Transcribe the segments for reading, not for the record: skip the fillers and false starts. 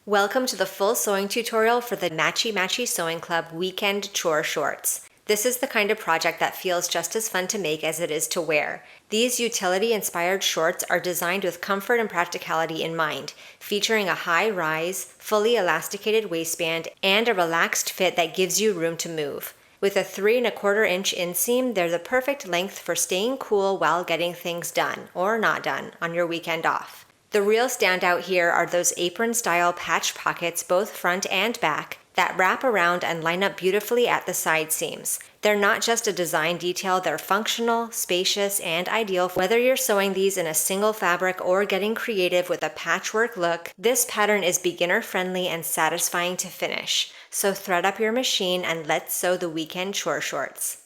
Welcome to the full sewing tutorial for the Matchy Matchy Sewing Club Weekend Chore Shorts. This is the kind of project that feels just as fun to make as it is to wear. These utility-inspired shorts are designed with comfort and practicality in mind, featuring a high-rise, fully elasticated waistband and a relaxed fit that gives you room to move. With a 3¼ inch inseam, they're the perfect length for staying cool while getting things done, or not done, on your weekend off. The real standout here are those apron-style patch pockets, both front and back, that wrap around and line up beautifully at the side seams. They're not just a design detail, they're functional, spacious, and ideal. Whether you're sewing these in a single fabric or getting creative with a patchwork look, this pattern is beginner-friendly and satisfying to finish. So thread up your machine and let's sew the weekend chore shorts.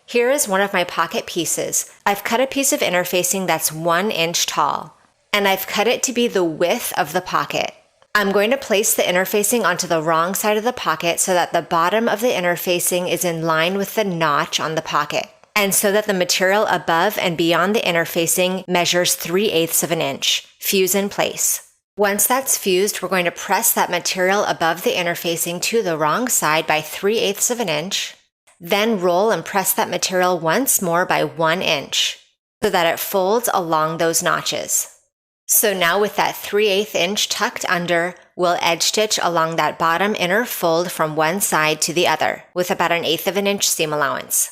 Here is one of my pocket pieces. I've cut a piece of interfacing that's 1 inch tall, and I've cut it to be the width of the pocket. I'm going to place the interfacing onto the wrong side of the pocket so that the bottom of the interfacing is in line with the notch on the pocket, and so that the material above and beyond the interfacing measures 3/8 inch. Fuse in place. Once that's fused, we're going to press that material above the interfacing to the wrong side by 3/8 inch, then roll and press that material once more by 1 inch so that it folds along those notches. So now with that 3/8 inch tucked under, we'll edge stitch along that bottom inner fold from one side to the other with about 1/8 inch seam allowance.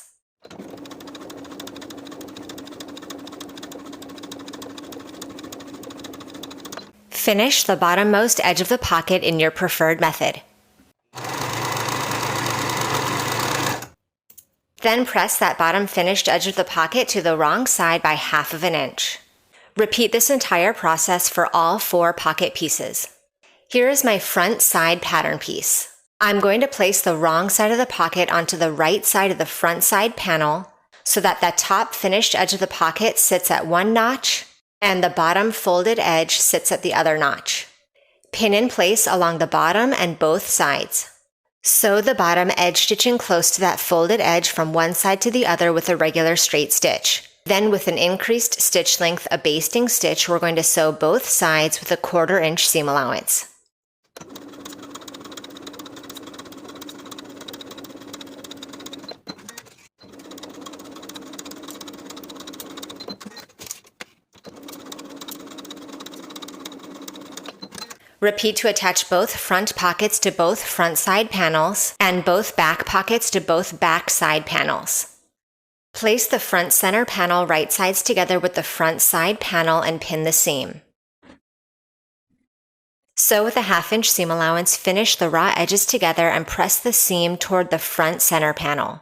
Finish the bottommost edge of the pocket in your preferred method. Then press that bottom finished edge of the pocket to the wrong side by 1/2 inch. Repeat this entire process for all 4 pocket pieces. Here is my front side pattern piece. I'm going to place the wrong side of the pocket onto the right side of the front side panel so that the top finished edge of the pocket sits at 1 notch and the bottom folded edge sits at the other notch. Pin in place along the bottom and both sides. Sew the bottom edge stitching close to that folded edge from one side to the other with a regular straight stitch. Then with an increased stitch length, a basting stitch, we're going to sew both sides with a 1/4 inch seam allowance. Repeat to attach both front pockets to both front side panels and both back pockets to both back side panels. Place the front center panel right sides together with the front side panel and pin the seam. Sew with a 1/2 inch seam allowance, finish the raw edges together and press the seam toward the front center panel.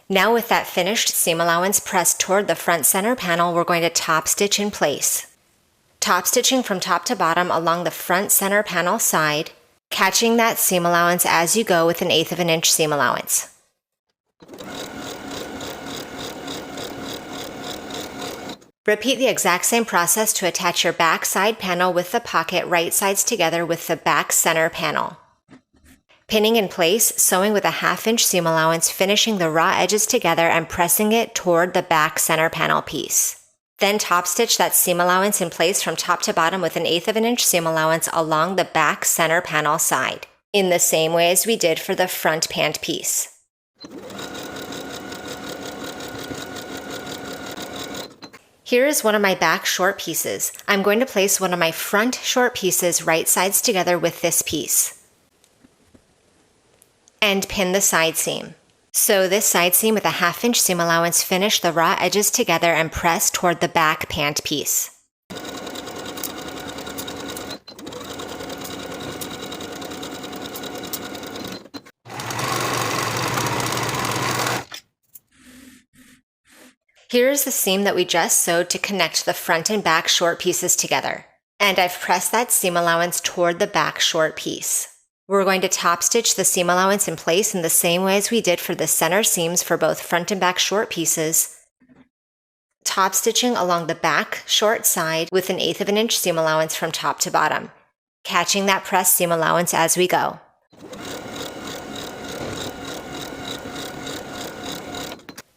Now with that finished seam allowance pressed toward the front center panel, we're going to top stitch in place. Top stitching from top to bottom along the front center panel side, catching that seam allowance as you go with 1/8 inch seam allowance. Repeat the exact same process to attach your back side panel with the pocket right sides together with the back center panel. Pinning in place, sewing with a 1/2 inch seam allowance, finishing the raw edges together and pressing it toward the back center panel piece. Then top stitch that seam allowance in place from top to bottom with 1/8 inch seam allowance along the back center panel side, in the same way as we did for the front pant piece. Here is one of my back short pieces. I'm going to place one of my front short pieces right sides together with this piece and pin the side seam. Sew this side seam with a 1/2 inch seam allowance, finish the raw edges together and press toward the back pant piece. Here is the seam that we just sewed to connect the front and back short pieces together. And I've pressed that seam allowance toward the back short piece. We're going to top stitch the seam allowance in place in the same way as we did for the center seams for both front and back short pieces, top stitching along the back short side with 1/8 inch seam allowance from top to bottom, catching that pressed seam allowance as we go.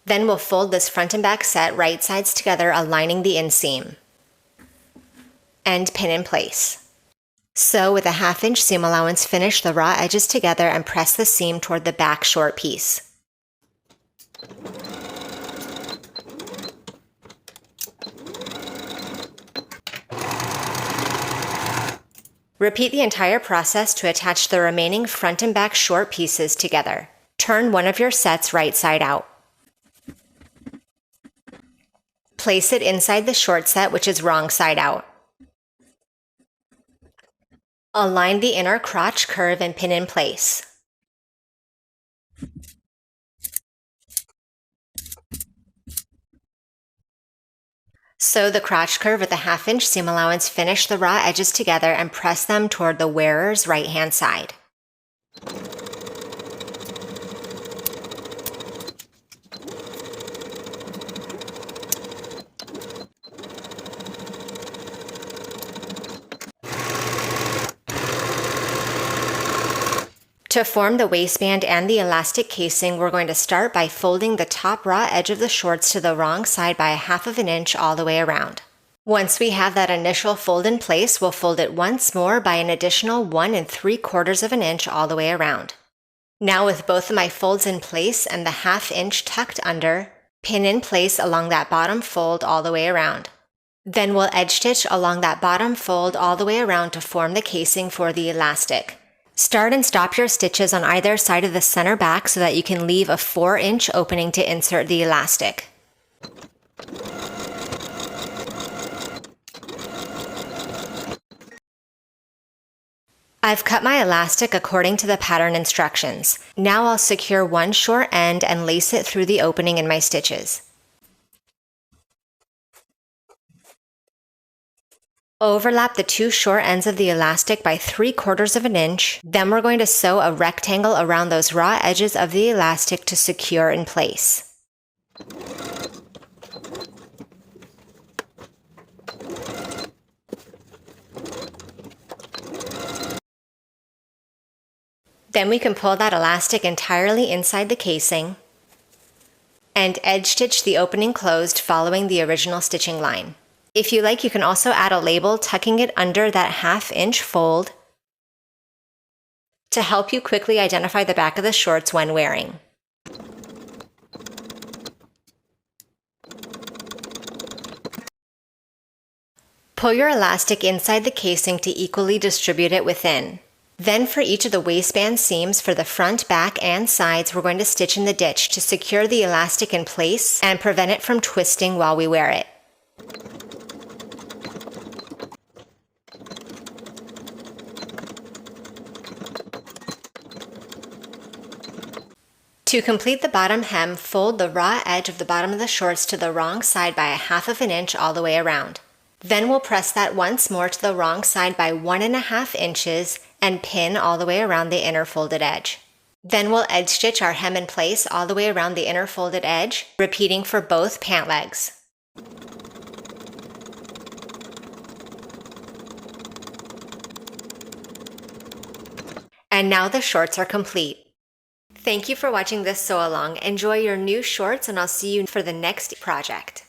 Then we'll fold this front and back set right sides together, aligning the inseam. And pin in place. So with a 1/2 inch seam allowance, finish the raw edges together and press the seam toward the back short piece. Repeat the entire process to attach the remaining front and back short pieces together. Turn one of your sets right side out. Place it inside the short set, which is wrong side out. Align the inner crotch curve and pin in place. Sew the crotch curve with a 1/2 inch seam allowance, finish the raw edges together and press them toward the wearer's right hand side. To form the waistband and the elastic casing, we're going to start by folding the top raw edge of the shorts to the wrong side by a 1/2 inch all the way around. Once we have that initial fold in place, we'll fold it once more by an additional 1 3/4 inch all the way around. Now with both of my folds in place and the 1/2 inch tucked under, pin in place along that bottom fold all the way around. Then we'll edge stitch along that bottom fold all the way around to form the casing for the elastic. Start and stop your stitches on either side of the center back so that you can leave a 4-inch opening to insert the elastic. I've cut my elastic according to the pattern instructions. Now I'll secure one short end and lace it through the opening in my stitches. Overlap the two short ends of the elastic by 3/4 inch. Then we're going to sew a rectangle around those raw edges of the elastic to secure in place. Then we can pull that elastic entirely inside the casing and edge stitch the opening closed following the original stitching line. If you like, you can also add a label, tucking it under that 1/2 inch fold to help you quickly identify the back of the shorts when wearing. Pull your elastic inside the casing to equally distribute it within. Then for each of the waistband seams for the front, back, and sides, we're going to stitch in the ditch to secure the elastic in place and prevent it from twisting while we wear it. To complete the bottom hem, fold the raw edge of the bottom of the shorts to the wrong side by a 1/2 inch all the way around. Then we'll press that once more to the wrong side by 1 1/2 inches and pin all the way around the inner folded edge. Then we'll edge stitch our hem in place all the way around the inner folded edge, repeating for both pant legs. And now the shorts are complete. Thank you for watching this sew along. Enjoy your new shorts, and I'll see you for the next project.